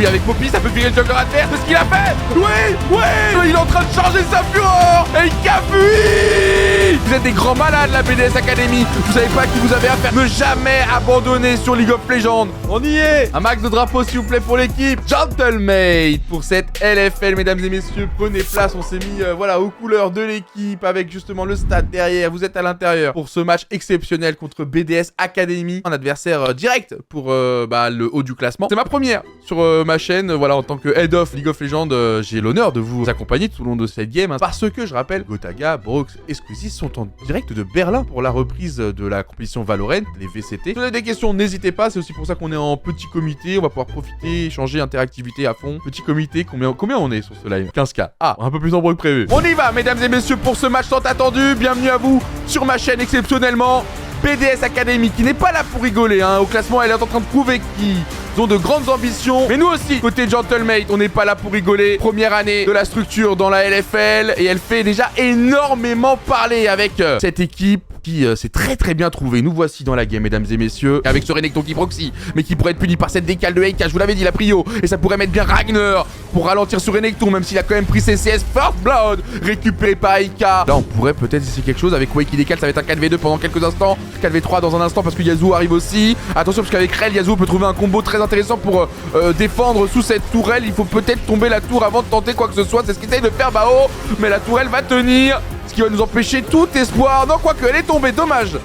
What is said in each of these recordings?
Oui, avec Poppy, ça peut virer le jungler adverse. C'est ce qu'il a fait. Oui, il est en train de changer sa fureur. Et il fuit. Vous êtes des grands malades, la BDS Academy. Vous savez pas qui vous avez affaire. Ne jamais abandonner sur League of Legends. On y est. Un max de drapeaux, s'il vous plaît, pour l'équipe. Gentlemate pour cette LFL, mesdames et messieurs. Prenez place. On s'est mis, voilà, aux couleurs de l'équipe avec justement le stade derrière. Vous êtes à l'intérieur pour ce match exceptionnel contre BDS Academy. Un adversaire direct pour le haut du classement. C'est ma première sur ma chaîne. Voilà, en tant que Head of League of Legends, j'ai l'honneur de vous accompagner tout au long de cette game. Parce que, je rappelle, Gotaga, Brox et Squeezie sont en direct de Berlin pour la reprise de la compétition Valorant, les VCT. Si vous avez des questions, n'hésitez pas. C'est aussi pour ça qu'on est en petit comité. On va pouvoir profiter, échanger, interactivité à fond. Petit comité, combien on est sur ce live? 15K. Ah, un peu plus nombreux que prévu. On y va, mesdames et messieurs, pour ce match tant attendu. Bienvenue à vous sur ma chaîne exceptionnellement. BDS Academy qui n'est pas là pour rigoler, hein. Au classement, elle est en train de prouver qu'ils ont de grandes ambitions. Mais nous aussi, côté Gentlemate, on n'est pas là pour rigoler. Première année de la structure dans la LFL et elle fait déjà énormément parler avec cette équipe qui s'est très bien trouvé. Nous voici dans la game, mesdames et messieurs, avec ce Renekton qui proxy, mais qui pourrait être puni par cette décale de Heika. Je vous l'avais dit, la prio, et ça pourrait mettre bien Ragnar pour ralentir sur Renekton, même s'il a quand même pris ses CS First Blood, récupéré par Heika. Là, on pourrait peut-être essayer quelque chose avec Wei qui décale. Ça va être un 4v2 pendant quelques instants, 4v3 dans un instant parce que Yasuo arrive aussi. Attention, parce qu'avec Rel, Yasuo peut trouver un combo très intéressant pour défendre sous cette tourelle. Il faut peut-être tomber la tour avant de tenter quoi que ce soit. C'est ce qu'essaye de faire Bao, mais la tourelle va tenir. Ce qui va nous empêcher tout espoir. Non, quoique, elle est tombée. Dommage.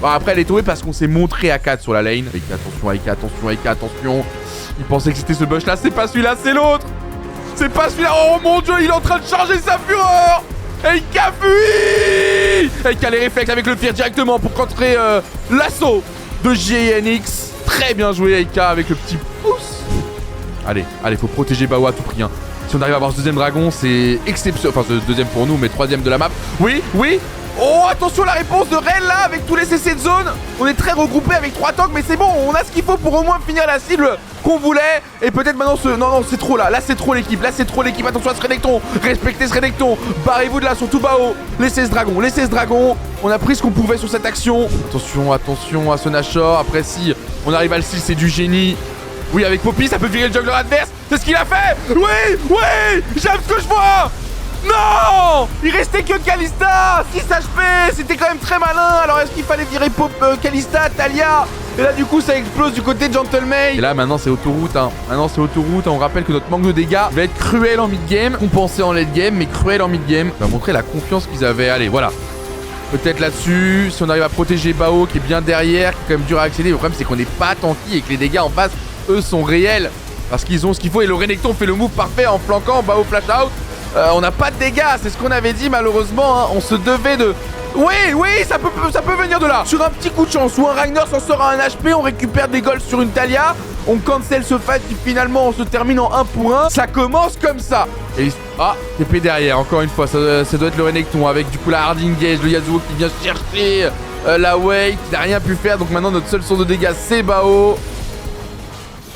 Bon, après, elle est tombée parce qu'on s'est montré à 4 sur la lane. Attention. Il pensait que c'était ce bush là. C'est pas celui-là, c'est l'autre. C'est pas celui-là. Oh mon dieu, il est en train de charger sa fureur. Heika fuit. Heika les réflexes avec le tir directement pour contrer l'assaut de JNX. Très bien joué, Heika, avec le petit pouce. Allez, faut protéger Bao à tout prix, hein. Si on arrive à avoir ce deuxième dragon, c'est exceptionnel. Enfin, ce deuxième pour nous, mais troisième de la map. Oui. Oh, attention, la réponse de Rel, là, avec tous les CC de zone. On est très regroupés avec 3 tanks, mais c'est bon. On a ce qu'il faut pour au moins finir la cible qu'on voulait. Et peut-être maintenant Non, c'est trop, là. Là, c'est trop l'équipe. Attention à ce Renekton. Respectez ce Renekton. Barrez-vous de là, surtout Bao. Laissez ce dragon. On a pris ce qu'on pouvait sur cette action. Attention à ce Nashor. Après, si on arrive à le 6, c'est du génie. Oui, avec Poppy, ça peut virer le jungler adverse. C'est ce qu'il a fait. Oui, j'aime ce que je vois. Non, il restait que Kalista. 6 HP, c'était quand même très malin. Alors, est-ce qu'il fallait virer Kalista, Talia? Et là, du coup, ça explose du côté de Gentlemate. Et là, maintenant, c'est autoroute, hein. On rappelle que notre manque de dégâts va être cruel en mid-game. Compensé en late-game, mais cruel en mid-game. Ça va montrer la confiance qu'ils avaient. Allez, voilà. Peut-être là-dessus, si on arrive à protéger Bao, qui est bien derrière, qui est quand même dur à accéder. Le problème, c'est qu'on n'est pas tanky et que les dégâts en face, eux, sont réels. Parce qu'ils ont ce qu'il faut. Et le Renekton fait le move parfait en flanquant. Bao flash out. On n'a pas de dégâts. C'est ce qu'on avait dit, malheureusement, hein. On se devait de... Oui, ça peut venir de là. Sur un petit coup de chance où un Ragnar s'en sort à un HP, on récupère des golds sur une Talia. On cancel ce fight qui finalement on se termine en 1 pour 1. Ça commence comme ça. Et TP derrière, encore une fois. Ça doit être le Renekton avec du coup la hard engage, le Yasuo qui vient chercher la Wei, qui n'a rien pu faire. Donc maintenant notre seule source de dégâts c'est Bao.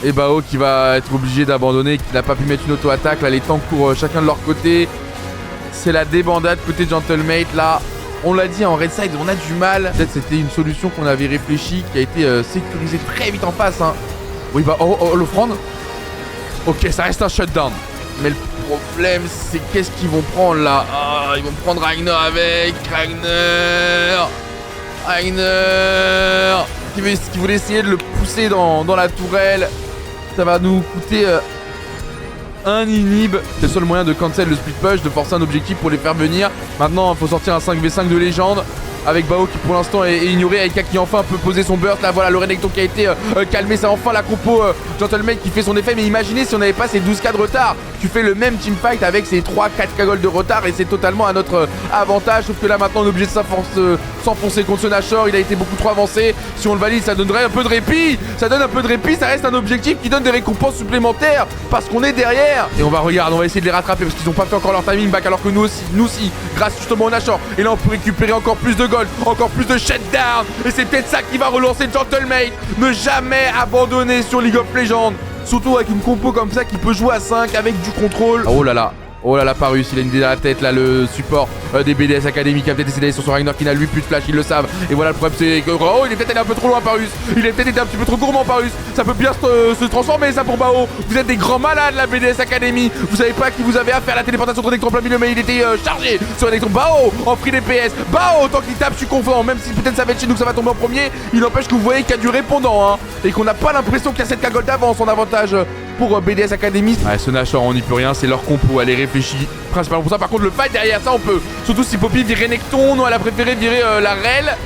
Et Bao qui va être obligé d'abandonner, qui n'a pas pu mettre une auto-attaque. Là les tanks courent chacun de leur côté. C'est la débandade côté Gentlemate là. On l'a dit en red side, on a du mal. Peut-être c'était une solution qu'on avait réfléchie, qui a été sécurisée très vite en face, hein. Oui, l'offrande. Ok, ça reste un shutdown. Mais le problème, c'est qu'est-ce qu'ils vont prendre là? Ils vont prendre Ragnar avec. Ragnar qui voulait essayer de le pousser dans la tourelle. Ça va nous coûter un inhib. C'est le seul moyen de cancel le split push, de forcer un objectif pour les faire venir. Maintenant, il faut sortir un 5v5 de légende. Avec Bao qui pour l'instant est ignoré, Heika qui enfin peut poser son burst. Là voilà le Renekton qui a été calmé, c'est enfin la compo Gentlemate qui fait son effet. Mais imaginez si on n'avait pas ces 12k de retard, tu fais le même teamfight avec ces 3-4k gold de retard et c'est totalement à notre avantage. Sauf que là maintenant on est obligé de s'enfoncer contre ce Nashor, il a été beaucoup trop avancé. Si on le valide ça donnerait un peu de répit, ça reste un objectif qui donne des récompenses supplémentaires parce qu'on est derrière. Et on va essayer de les rattraper parce qu'ils n'ont pas fait encore leur timing back alors que nous aussi, grâce justement au Nashor. Et là on peut récupérer encore plus de encore plus de shutdown. Et c'est peut-être ça qui va relancer Gentlemate. Ne jamais abandonner sur League of Legends. Surtout avec une compo comme ça qui peut jouer à 5 avec du contrôle. Oh là là. Oh là là, Parus, il a une idée dans la tête là, le support des BDS Academy qui a peut-être essayé d'aller sur son Ragnar qui n'a lui plus de flash, ils le savent. Et voilà, le problème c'est que. Oh, il est peut-être allé un peu trop loin, Parus. Il est peut-être été un petit peu trop gourmand, Parus. Ça peut bien se transformer, ça pour Bao. Vous êtes des grands malades, la BDS Academy. Vous savez pas qui vous avez à faire la téléportation de Electron en plein milieu, mais il était chargé sur Electron. Bao en free DPS. Bao, tant qu'il tape, je suis confiant. Même si peut-être ça va être chez nous que ça va tomber en premier, il n'empêche que vous voyez qu'il y a du répondant, hein. Et qu'on n'a pas l'impression qu'il y a cette cagole d'avance en avantage pour BDS Academy. Ouais, ce Nashor, on n'y peut rien, c'est leur compo, elle est réfléchie principalement pour ça. Par contre, le fight derrière ça, on peut. Surtout si Poppy virait Necton, nous elle a préféré virer la Rel.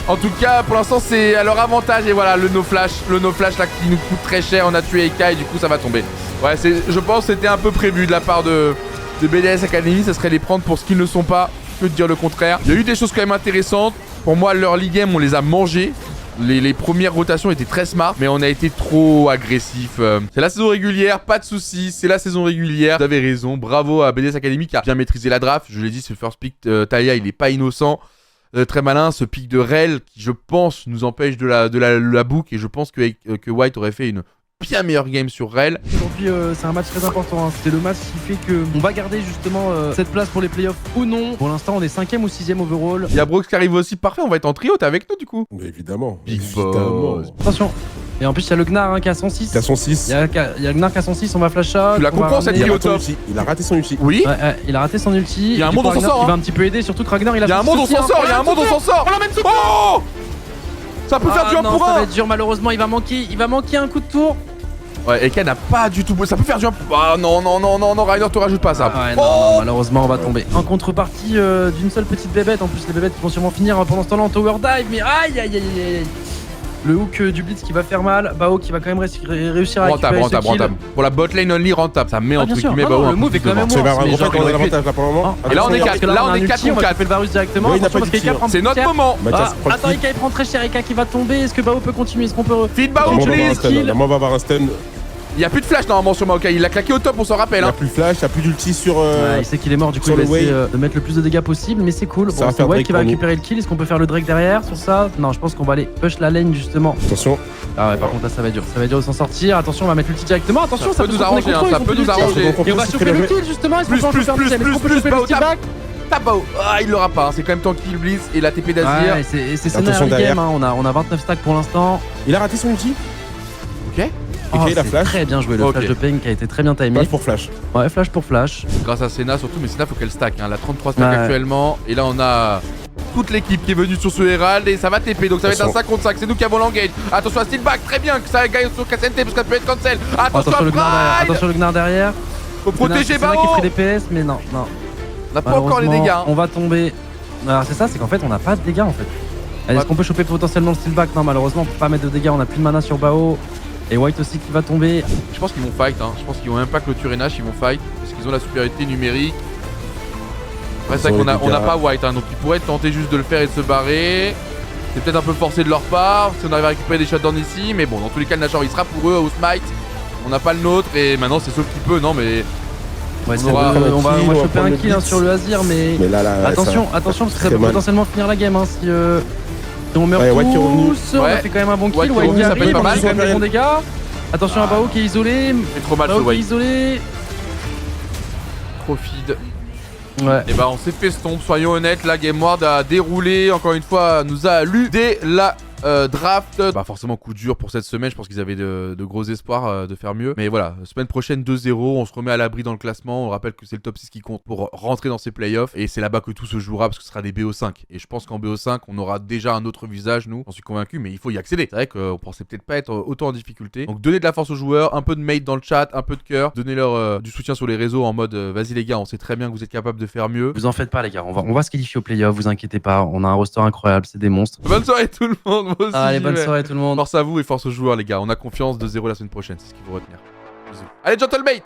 En tout cas, pour l'instant, c'est à leur avantage. Et voilà, le no flash là qui nous coûte très cher. On a tué Eka et du coup, ça va tomber. Ouais, je pense que c'était un peu prévu de la part de BDS Academy. Ça serait les prendre pour ce qu'ils ne sont pas, que de dire le contraire. Il y a eu des choses quand même intéressantes. Pour moi, leur league game, on les a mangés. Les premières rotations étaient très smart, mais on a été trop agressif. C'est la saison régulière, pas de soucis, c'est la saison régulière. Vous avez raison, bravo à BDS Academy qui a bien maîtrisé la draft. Je l'ai dit, ce first pick Talia, il est pas innocent. Très malin, ce pick de Rel qui, je pense, nous empêche de la boucle. Et je pense que White aurait fait une bien meilleure game sur Rel. Aujourd'hui, c'est un match très important. Hein. C'est le match qui fait qu'on va garder justement cette place pour les playoffs ou non. Pour l'instant, on est 5ème ou 6ème overall. Il y a Brox qui arrive aussi, parfait. On va être en trio, t'es avec nous du coup. Mais évidemment. Big boss. Attention. Et en plus, il y a le Gnar hein, qui a 106. Qui a son 6. Il y a le Gnar qui a 106, on va flash out. Tu la comprends cette trio top. Il a raté son ulti. Oui. Ouais, il a raté son ulti. Il y a un monde où on s'en sort. Il va un petit peu aider, surtout que Ragnar il a. Il y a un monde où on s'en sort, il y a un monde où on s'en sort. On l'emmène sous. Oh, ça peut faire du 1 pour 1. Ça va être dur, malheureusement, il va manquer un coup de tour. Ouais, Eka n'a pas du tout. Ça peut faire du 1. Ah non, Rainer te rajoute pas ça. Ouais, non, malheureusement, on va tomber. En contrepartie d'une seule petite bébête, en plus, les bébêtes qui vont sûrement finir pendant ce temps-là en tower dive, mais aïe. Le hook du blitz qui va faire mal, Bao qui va quand même réussir à récupérer ce kill. Pour la bot lane only, rentable. Ça met entre guillemets Bao. Le un move peu est quand même C'est mort. un gros avantage là pour le moment. Et là, on est 4. Là, on est 4 on va contre 4. taper le Varus directement. Ouais, il n'a Attention pas parce qu'Eka prend C'est notre moment. Attends, Eka il prend très cher. Eka qui va tomber. Est-ce que Bao peut continuer? Est-ce qu'on peut. Feed Bao, please. Moi, on va avoir un stun. Il y a plus de flash normalement sur Maokai. Il l'a claqué au top, on s'en rappelle. Il n'y a plus de flash, il n'y a plus d'ulti sur. Ouais, il sait qu'il est mort, du coup il va essayer de mettre le plus de dégâts possible, mais c'est cool. Bon, c'est White qui va récupérer le kill. Est-ce qu'on peut faire le Drake derrière sur ça? Non, je pense qu'on va aller push la lane justement. Attention. Ah ouais, par contre là ça va être dur. Ça va être dur de s'en sortir. Attention, on va mettre l'ulti directement. Attention, ça peut nous arranger. Ça peut nous arranger. Et on va choper le kill justement. Est-ce qu'on peut faire le plus. Tape Bao. Ah, il l'aura pas. C'est quand même tant qu'il blitz et la TP d'Azir. Ouais, c'est scénario game. On a 29 stacks pour l'instant. Il a raté son ulti. Ok. C'est très bien joué, le flash de Pain qui a été très bien timé. Flash pour flash. Ouais, flash pour flash. Grâce à Senna surtout, mais Senna faut qu'elle stack. Elle a 33 stacks actuellement. Et là on a toute l'équipe qui est venue sur ce Herald et ça va TP. Donc ça va être un 5 contre 5. C'est nous qui avons l'engage. Attention à Steelback, très bien que ça gagne sur KSNT parce qu'elle peut être cancel. Attention le Gnar derrière. Faut protéger Bao. Qui ferait des PS, mais non. On n'a pas encore les dégâts. On va tomber. Alors c'est ça, c'est qu'en fait on n'a pas de dégâts en fait. Est-ce qu'on peut choper potentiellement le Steelback? Non, malheureusement on peut pas mettre de dégâts. On a plus de mana sur Bao. Et White aussi qui va tomber. Je pense qu'ils vont fight, hein. Je pense qu'ils vont même pas clôturer Nash, ils vont fight. Parce qu'ils ont la supériorité numérique. Ouais, c'est vrai qu'on n'a pas White, hein. Donc ils pourraient tenter juste de le faire et de se barrer. C'est peut-être un peu forcé de leur part, si on arrive à récupérer des shutdowns ici. Mais bon, dans tous les cas, le Nashor il sera pour eux au smite. On n'a pas le nôtre et maintenant c'est sauf qu'il peut, non mais. Ouais, on va choper un kill sur le Azir, mais attention parce que ça peut potentiellement finir la game hein, si on meurt tous. On a fait quand même un bon kill. White qui arrive, on a quand même des bons dégâts. Attention à Bao qui est isolé. C'est trop mal ce White. Isolé. Trop feed. Ouais. Et bah on s'est fait stomp, soyons honnêtes, la Game Ward a déroulé, encore une fois, nous a lu dès la draft. Bah forcément coup dur pour cette semaine, je pense qu'ils avaient de gros espoirs de faire mieux. Mais voilà, semaine prochaine 2-0, on se remet à l'abri dans le classement. On rappelle que c'est le top 6 qui compte pour rentrer dans ces playoffs. Et c'est là-bas que tout se jouera parce que ce sera des BO5. Et je pense qu'en BO5, on aura déjà un autre visage, nous. J'en suis convaincu, mais il faut y accéder. C'est vrai qu'on pensait peut-être pas être autant en difficulté. Donc donnez de la force aux joueurs, un peu de mate dans le chat, un peu de cœur. Donnez-leur du soutien sur les réseaux en mode vas-y les gars, on sait très bien que vous êtes capables de faire mieux. Vous en faites pas les gars, on va se qualifier au playoff, vous inquiétez pas. On a un roster incroyable, c'est des monstres. Bonne soirée tout le monde, moi aussi. Allez, bonne soirée tout le monde. Force à vous et force aux joueurs les gars, on a confiance, 2-0 la semaine prochaine, c'est ce qu'il faut retenir. Bisous. Allez, Gentle Mate.